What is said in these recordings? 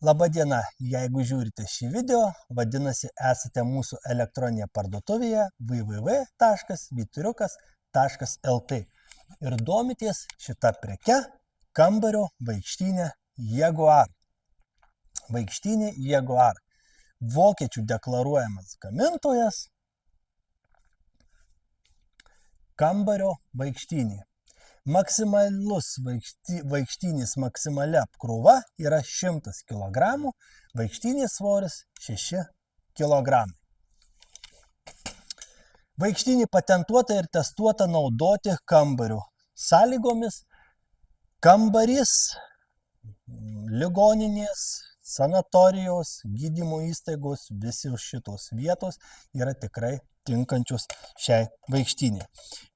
Labadiena, jeigu žiūrite šį video, vadinasi esate mūsų elektroninėje parduotuvėje www.vyturiukas.lt ir domitės šitą preke kambario vaikštynė Jaguar. Vaikštynė Jaguar. Vokiečių deklaruojamas gamintojas. Kambario vaikštynė. Maksimalus vaikštynės maksimali apkrova yra 100 kg, vaikštynės svoris 6 kg. Vaikštynė patentuota ir testuota naudoti kambario sąlygomis. Kambarys, ligoninės, sanatorijos, gydymo įstaigos, visi šitos vietos yra tikrai tinkančius šiai vaikštynė.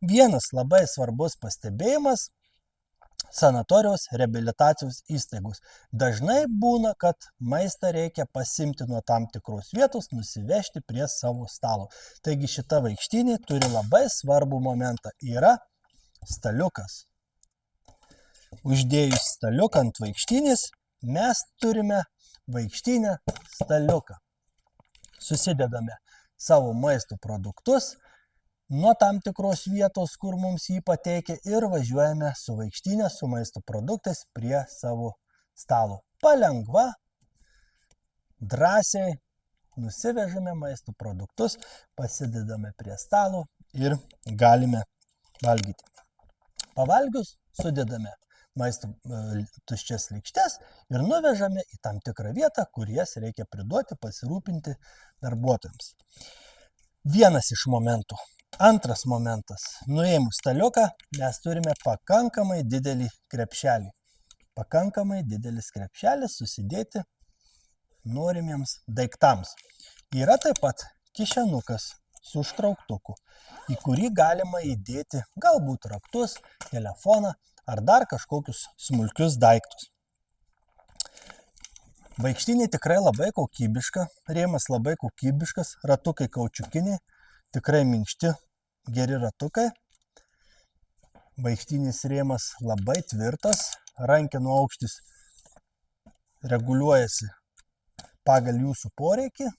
Vienas labai svarbus pastebėjimas – sanatorijos reabilitacijos įstaigos. Dažnai būna, kad maistą reikia pasimti nuo tam tikros vietos, nusivežti prie savo stalo. Taigi šita vaikštynė turi labai svarbų momentą – yra staliukas. Uždėjus staliuką ant vaikštynės, mes turime vaikštynę staliuką. Susidedame savo maisto produktus nuo tam tikros vietos, kur mums jį pateikia, ir važiuojame su vaikštynė, su maisto produktais prie savo stalo. Palengva, drąsiai nusivežame maisto produktus, pasidedame prie stalo ir galime valgyti. Pavalgius sudedame maisto tuščias lėkštes ir nuvežame į tam tikrą vietą, kur jas reikia priduoti, pasirūpinti darbuotojams. Vienas iš momentų. Antras momentas. Nuėmus staliuką mes turime pakankamai didelį krepšelį. Pakankamai didelis krepšelis susidėti norimiems daiktams. Yra taip pat kišenukas su užtrauktuku, į kurį galima įdėti galbūt raktus, telefoną ar dar kažkokius smulkius daiktus. Vaikštynė tikrai labai kokybiška, rėmas labai kokybiškas, ratukai kaučiukiniai, tikrai minkšti, geri ratukai. Vaikštynės rėmas labai tvirtas, rankenų aukštis reguliuojasi pagal jūsų poreikį.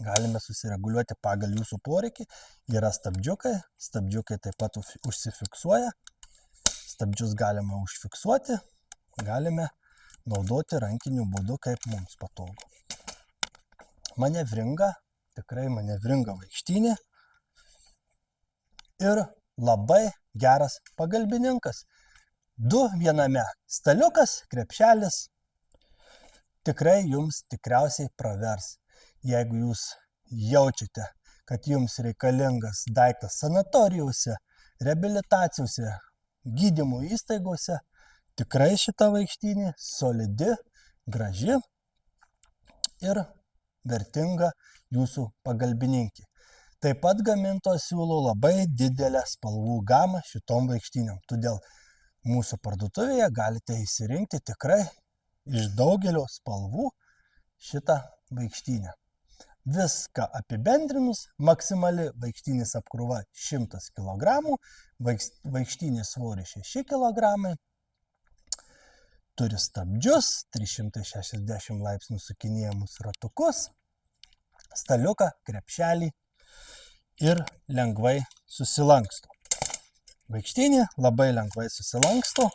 Galime susireguliuoti pagal jūsų poreikį. Yra stabdžiukai, stabdžiukai taip pat užsifiksuoja. Stabdžius galime užfiksuoti, galime naudoti rankiniu būdu, kaip mums patogu. Manevringa, tikrai manevringa vaikštynė ir labai geras pagalbininkas. 2 viename staliukas, krepšelis tikrai jums tikriausiai pravers. Jeigu jūs jaučiate, kad jums reikalingas daiktas sanatorijose, reabilitacijose, gydymo įstaigose, tikrai šita vaikštynė solidi, graži ir vertinga jūsų pagalbininkė. Taip pat gamintojas siūlo labai didelę spalvų gamą šitom vaikštynėm. Todėl mūsų parduotuvėje galite įsirinkti tikrai iš daugelio spalvų šitą vaikštynę. Viską apibendrinus, maksimali vaikštynės apkrova 100 kg, vaikštynės svoris 6 kg, turi stabdžius, 360 laipsnių sukinėjamus ratukus, staliuką, krepšelį ir lengvai susilanksto. Vaikštynė labai lengvai susilanksto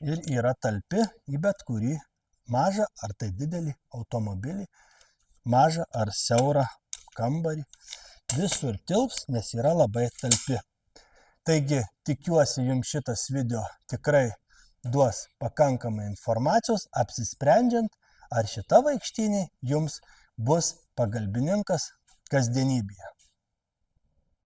ir yra talpi į bet kurį mažą ar tai didelį automobilį, mažą ar siaurą kambarį. Visur tilps, nes yra labai talpi. Taigi, tikiuosi jums šitas video tikrai duos pakankamai informacijos, apsisprendžiant, ar šita vaikštynė jums bus pagalbininkas kasdienybėje.